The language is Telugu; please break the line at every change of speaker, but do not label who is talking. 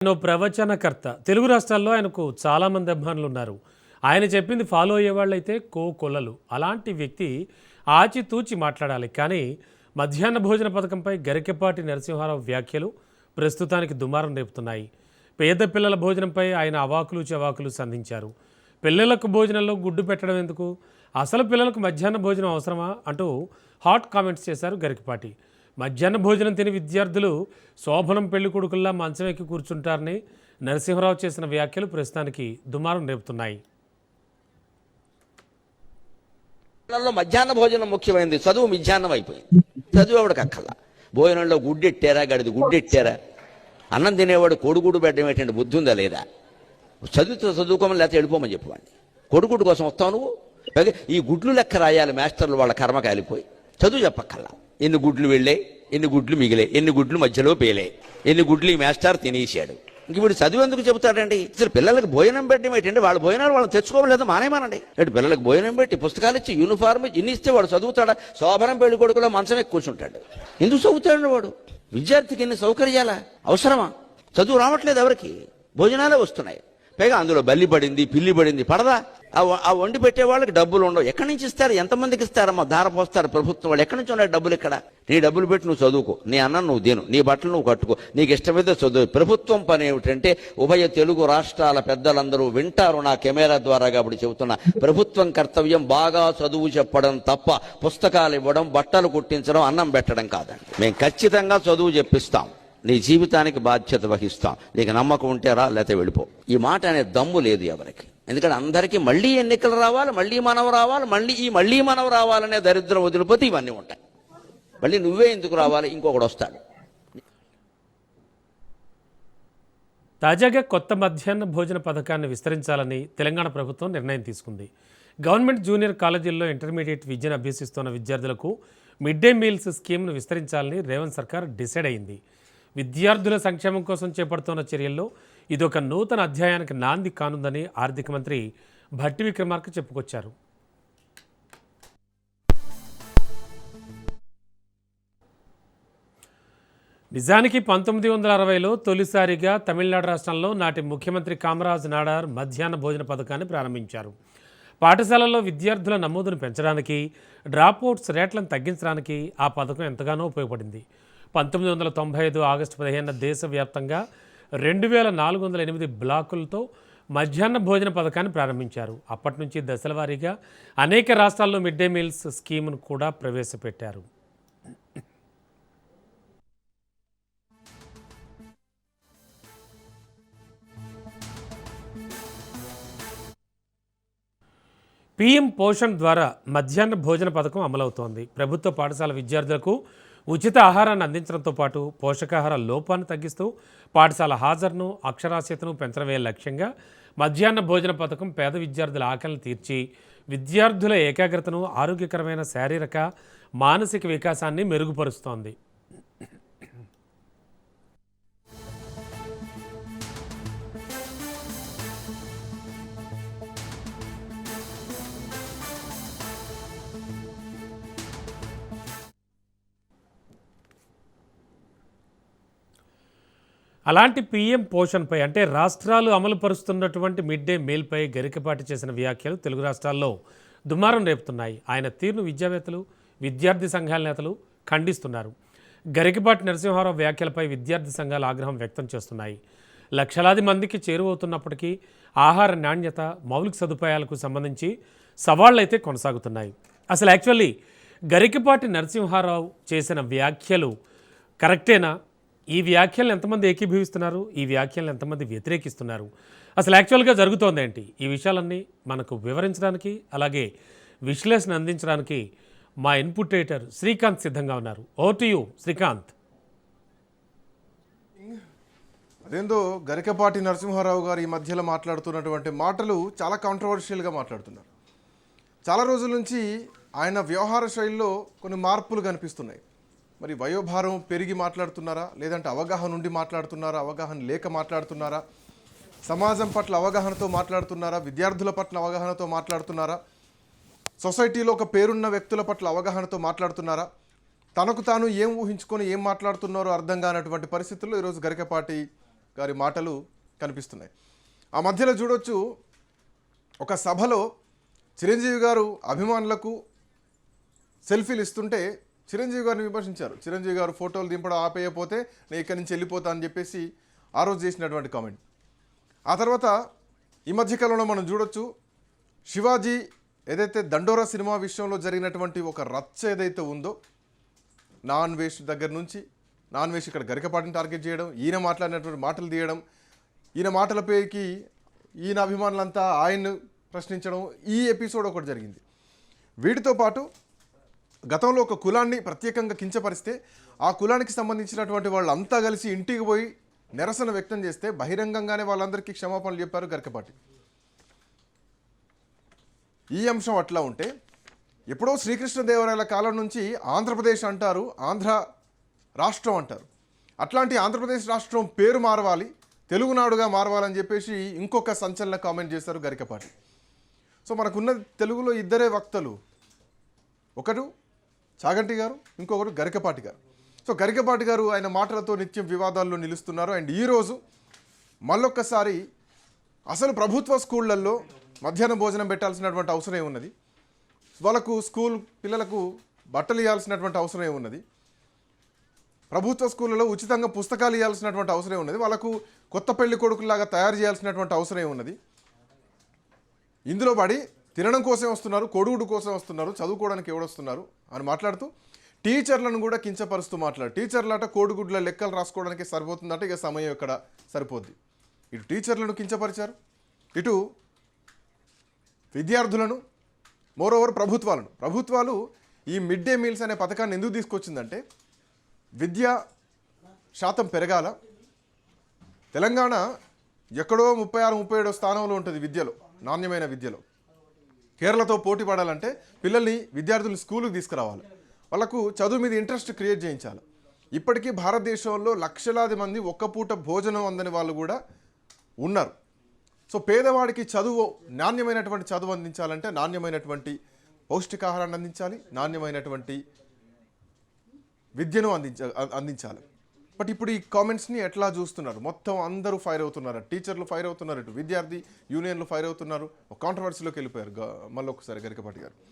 ఆయన ప్రవచనకర్త. తెలుగు రాష్ట్రాల్లో ఆయనకు చాలామంది అభిమానులు ఉన్నారు. ఆయన చెప్పింది ఫాలో అయ్యేవాళ్ళైతే కోకొల్లలు. అలాంటి వ్యక్తి ఆచితూచి మాట్లాడాలి. కానీ మధ్యాహ్న భోజన పథకంపై గరికెపాటి నరసింహారావు వ్యాఖ్యలు ప్రస్తుతానికి దుమారం రేపుతున్నాయి. పేద పిల్లల భోజనంపై ఆయన అవాకులు చవాకులు సంధించారు. పిల్లలకు భోజనంలో గుడ్డు పెట్టడం ఎందుకు, అసలు పిల్లలకు మధ్యాహ్న భోజనం అవసరమా అంటూ హాట్ కామెంట్స్ చేశారు గరికపాటి. మధ్యాహ్న భోజనం తిని విద్యార్థులు శోభనం పెళ్లి కొడుకుల్లా మంచం ఎక్కి కూర్చుంటారని నరసింహరావు చేసిన వ్యాఖ్యలు ప్రస్తుతానికి దుమారం రేపుతున్నాయి.
మధ్యాహ్న భోజనం ముఖ్యమైనది, చదువు మధ్యాహ్నం అయిపోయింది. చదువు ఎవడికి అక్కల్లా. భోజనంలో గుడ్డెట్టారా, గడిది గుడ్డెట్టారా, అన్నం తినేవాడు కోడిగుడు పెట్టడం ఏంటంటే బుద్ధి ఉందా లేదా? చదువుకోమని లేకపోతే వెళ్ళిపోమని చెప్పండి. కొడుగుడు కోసం వస్తావు నువ్వు. ఈ గుడ్లు లెక్క రాయాలి మాస్టర్లు, వాళ్ళ కర్మ కాలిపోయి. చదువు చెప్పక్కల్లా. ఎన్ని గుడ్లు వెళ్ళాయి, ఎన్ని గుడ్లు మిగిలే, ఎన్ని గుడ్లు మధ్యలో పేలే, ఎన్ని గుడ్లు ఈ మాస్టర్ తినేసాడు. ఇంక వీడు చదువు ఎందుకు చెబుతాడండి? అసలు పిల్లలకు భోజనం పెట్టడం ఏంటంటే వాళ్ళ భోజనాలు వాళ్ళు తెచ్చుకోలేదు మానేమానండి. అంటే పిల్లలకు భోజనం పెట్టి పుస్తకాలు ఇచ్చి యూనిఫార్మ్ ఇన్ని ఇస్తే వాడు చదువుతాడా? శోభనం పెళ్లి కొడుకులో మంచం ఎక్కి కూర్చుంటాడు. ఎందుకు చదువుతాడు వాడు? విద్యార్థికి ఎన్ని సౌకర్యాలా అవసరమా? చదువు రావట్లేదు ఎవరికి, భోజనాలే వస్తున్నాయి. పైగా అందులో బల్లి పడింది, పిల్లి పడింది, పడదా? ఆ వండి పెట్టే వాళ్ళకి డబ్బులు ఉండవు. ఎక్కడి నుంచి ఇస్తారు? ఎంతమందికి ఇస్తారమ్మా? ధార పోస్తారు ప్రభుత్వం వాళ్ళు. ఎక్కడి నుంచి ఉన్నాయి డబ్బులు? ఇక్కడ నీ డబ్బులు పెట్టి నువ్వు చదువుకో, నీ అన్నం నువ్వు తిను, నీ బట్టలు నువ్వు కట్టుకో, నీకు ఇష్టమైతే చదువు. ప్రభుత్వం పని ఏమిటంటే, ఉభయ తెలుగు రాష్ట్రాల పెద్దలందరూ వింటారు నా కెమెరా ద్వారా కాబట్టి చెబుతున్నా, ప్రభుత్వం కర్తవ్యం బాగా చదువు చెప్పడం తప్ప పుస్తకాలు ఇవ్వడం, బట్టలు కుట్టించడం, అన్నం పెట్టడం కాదండి. మేము ఖచ్చితంగా చదువు చెప్పిస్తాం, నీ జీవితానికి బాధ్యత వహిస్తాం. నీకు నమ్మకం ఉంటే రా, లేకపోతే వెళ్ళిపో. ఈ మాట అనే దమ్ము లేదు ఎవరికి. ఎందుకంటే అందరికీ మళ్ళీ ఎన్నికలు రావాలి, మళ్ళీ మనవ రావాలి, మళ్ళీ మనవ రావాలనే దరిద్రం వదిలిపోతే ఇవన్నీ ఉంటాయి. మళ్ళీ నువ్వే ఎందుకు రావాలి, ఇంకొకడు వస్తాడు.
తాజాగా కొత్త మధ్యాహ్న భోజన పథకాన్ని విస్తరించాలని తెలంగాణ ప్రభుత్వం నిర్ణయం తీసుకుంది. గవర్నమెంట్ జూనియర్ కాలేజీల్లో ఇంటర్మీడియట్ విద్యను అభ్యసిస్తున్న విద్యార్థులకు మిడ్ డే మీల్స్ స్కీమ్ను విస్తరించాలని రేవంత్ సర్కార్ డిసైడ్ అయింది. విద్యార్థుల సంక్షేమం కోసం చేపడుతున్న చర్యల్లో ఇదొక నూతన అధ్యాయానికి నాంది కానుందని ఆర్థిక మంత్రి భట్టి విక్రమార్క చెప్పుకొచ్చారు. నిజానికి 1960లో తొలిసారిగా తమిళనాడు రాష్ట్రంలో నాటి ముఖ్యమంత్రి కామరాజ్ నాడార్ మధ్యాహ్న భోజన పథకాన్ని ప్రారంభించారు. పాఠశాలల్లో విద్యార్థుల నమోదును పెంచడానికి, డ్రాప్అవుట్స్ రేట్లను తగ్గించడానికి ఆ పథకం ఎంతగానో ఉపయోగపడింది. 1995 ఆగస్టు 15 దేశవ్యాప్తంగా 2408 బ్లాకులతో మధ్యాహ్న భోజన పథకాన్ని ప్రారంభించారు. అప్పటి నుంచి దశల వారీగా అనేక రాష్ట్రాల్లో మిడ్ డే మీల్స్ స్కీమ్ను కూడా ప్రవేశపెట్టారు. పీఎం పోషణ్ ద్వారా మధ్యాహ్న భోజన పథకం అమలవుతోంది. ప్రభుత్వ పాఠశాల విద్యార్థులకు ఉచిత ఆహారాన్ని అందించడంతో పాటు పోషకాహార లోపాన్ని తగ్గిస్తూ పాఠశాల హాజరును, అక్షరాస్యతను పెంచడమే లక్ష్యంగా మధ్యాహ్న భోజన పథకం పేద విద్యార్థుల ఆకలిని తీర్చి విద్యార్థుల ఏకాగ్రతను, ఆరోగ్యకరమైన శారీరక, మానసిక వికాసాన్ని మెరుగుపరుస్తోంది. అలాంటి పీఎం పోషణ్పై అంటే రాష్ట్రాలు అమలు పరుస్తున్నటువంటి మిడ్ డే మీల్పై గరికపాటి చేసిన వ్యాఖ్యలు తెలుగు రాష్ట్రాల్లో దుమారం రేపుతున్నాయి. ఆయన తీరును విద్యావేత్తలు, విద్యార్థి సంఘాల నేతలు ఖండిస్తున్నారు. గరికపాటి నరసింహారావు వ్యాఖ్యలపై విద్యార్థి సంఘాలు ఆగ్రహం వ్యక్తం చేస్తున్నాయి. లక్షలాది మందికి చేరువవుతున్నప్పటికీ ఆహార నాణ్యత, మౌలిక సదుపాయాలకు సంబంధించి సవాళ్లైతే కొనసాగుతున్నాయి. అసలు యాక్చువల్లీ గరికపాటి నరసింహారావు చేసిన వ్యాఖ్యలు కరెక్టేనా? ఈ వ్యాఖ్యలను ఎంతమంది ఏకీభవిస్తున్నారు? ఈ వ్యాఖ్యలను ఎంతమంది వ్యతిరేకిస్తున్నారు? అసలు యాక్చువల్గా జరుగుతోంది ఏంటి? ఈ విషయాలన్నీ మనకు వివరించడానికి, అలాగే విశ్లేషణ అందించడానికి మా ఇన్పుట్ ఎడిటర్ శ్రీకాంత్ సిద్ధంగా ఉన్నారు. Over to you Srikanth.
అదేందో గరికపాటి నరసింహారావు గారు ఈ మధ్యలో మాట్లాడుతున్నటువంటి మాటలు చాలా కాంట్రవర్షియల్గా మాట్లాడుతున్నారు. చాలా రోజుల నుంచి ఆయన వ్యవహార శైలిలో కొన్ని మార్పులు కనిపిస్తున్నాయి. మరి వయోభారం పెరిగి మాట్లాడుతున్నారా, లేదంటే అవగాహన నుండి మాట్లాడుతున్నారా, అవగాహన లేక మాట్లాడుతున్నారా, సమాజం పట్ల అవగాహనతో మాట్లాడుతున్నారా, విద్యార్థుల పట్ల అవగాహనతో మాట్లాడుతున్నారా, సొసైటీలో ఒక పేరున్న వ్యక్తుల పట్ల అవగాహనతో మాట్లాడుతున్నారా, తనకు తాను ఏం ఊహించుకొని ఏం మాట్లాడుతున్నారో అర్థం కానటువంటి పరిస్థితుల్లో ఈరోజు గరికపాటి గారి మాటలు కనిపిస్తున్నాయి. ఆ మధ్యలో చూడొచ్చు, ఒక సభలో చిరంజీవి గారు అభిమానులకు సెల్ఫీలు ఇస్తుంటే చిరంజీవి గారిని విమర్శించారు. చిరంజీవి గారు ఫోటోలు దింపడం ఆపేయకపోతే నేను ఇక్కడి నుంచి వెళ్ళిపోతా అని చెప్పేసి ఆ రోజు చేసినటువంటి కామెంట్. ఆ తర్వాత ఈ మధ్యకాలంలో మనం చూడొచ్చు, శివాజీ ఏదైతే దండోరా సినిమా విషయంలో జరిగినటువంటి ఒక రచ్చ ఏదైతే ఉందో, నాన్ వేష్ దగ్గర నుంచి, నాన్ వేష్ ఇక్కడ గరికపాటిని టార్గెట్ చేయడం, ఈయన మాట్లాడినటువంటి మాటలు తీయడం, ఈయన మాటలపైకి ఈయన అభిమానులంతా ఆయన్ను ప్రశ్నించడం, ఈ ఎపిసోడ్ ఒకటి జరిగింది. వీటితో పాటు గతంలో ఒక కులాన్ని ప్రత్యేకంగా కించపరిస్తే ఆ కులానికి సంబంధించినటువంటి వాళ్ళంతా కలిసి ఇంటికి పోయి నిరసన వ్యక్తం చేస్తే బహిరంగంగానే వాళ్ళందరికీ క్షమాపణలు చెప్పారు గరికపాటి. ఈ అంశం అట్లా ఉంటే, ఎప్పుడో శ్రీకృష్ణదేవరాయల కాలం నుంచి ఆంధ్రప్రదేశ్ అంటారు, ఆంధ్ర రాష్ట్రం అంటారు. అట్లాంటి ఆంధ్రప్రదేశ్ రాష్ట్రం పేరు మారవాలి, తెలుగునాడుగా మారవాలని చెప్పేసి ఇంకొక సంచలన కామెంట్ చేశారు గరికపాటి. సో మనకున్న తెలుగులో ఇద్దరే వక్తలు, ఒకరు చాగంటి గారు, ఇంకొకరు గరికపాటి గారు. సో గరికపాటి గారు ఆయన మాటలతో నిత్యం వివాదాల్లో నిలుస్తున్నారు. అండ్ ఈరోజు మళ్ళొక్కసారి అసలు ప్రభుత్వ స్కూళ్ళల్లో మధ్యాహ్నం భోజనం పెట్టాల్సినటువంటి అవసరం ఉన్నది, వాళ్ళకు స్కూల్ పిల్లలకు బట్టలు ఇవ్వాల్సినటువంటి అవసరం ఉన్నది, ప్రభుత్వ స్కూళ్ళలో ఉచితంగా పుస్తకాలు ఇవ్వాల్సినటువంటి అవసరం ఉన్నది, వాళ్ళకు కొత్త పెళ్లి కొడుకులాగా తయారు చేయాల్సినటువంటి అవసరం ఉన్నది. ఇందులో పడి తినడం కోసం వస్తున్నారు, కొడుగుడు కోసం వస్తున్నారు, చదువుకోవడానికి ఎవడొస్తున్నారు అని మాట్లాడుతూ టీచర్లను కూడా కించపరుస్తూ టీచర్లట కోడిగుడ్ల లెక్కలు రాసుకోవడానికి సరిపోతుందట, ఇక సమయం ఇక్కడ సరిపోద్ది. ఇటు టీచర్లను కించపరిచారు, ఇటు విద్యార్థులను, మోరోవర్ ప్రభుత్వాలు ఈ మిడ్ డే మీల్స్ అనే పథకాన్ని ఎందుకు తీసుకొచ్చిందంటే విద్యా శాతం పెరగాల. తెలంగాణ ఎక్కడో 36-37 స్థానంలో ఉంటుంది విద్యలో, నాణ్యమైన విద్యలో. కేరళతో పోటీ పడాలంటే పిల్లల్ని, విద్యార్థులు స్కూలుకి తీసుకురావాలి, వాళ్ళకు చదువు మీద ఇంట్రెస్ట్ క్రియేట్ చేయించాలి. ఇప్పటికీ భారతదేశంలో లక్షలాది మంది ఒక్క పూట భోజనం అందని వాళ్ళు కూడా ఉన్నారు. సో పేదవాడికి చదువు, నాణ్యమైనటువంటి చదువు అందించాలంటే నాణ్యమైనటువంటి పౌష్టికాహారాన్ని అందించాలి, నాణ్యమైనటువంటి విద్యను అందించాలి. బట్ ఇప్పుడు ఈ కామెంట్స్ని ఎట్లా చూస్తున్నారు? మొత్తం అందరూ ఫైర్ అవుతున్నారు, టీచర్లు ఫైర్ అవుతున్నారు, ఇటు విద్యార్థి యూనియన్లు ఫైర్ అవుతున్నారు, ఒక కాంట్రవర్సీలోకి వెళ్ళిపోయారు మళ్ళీ ఒకసారి గరికపాటి గారు.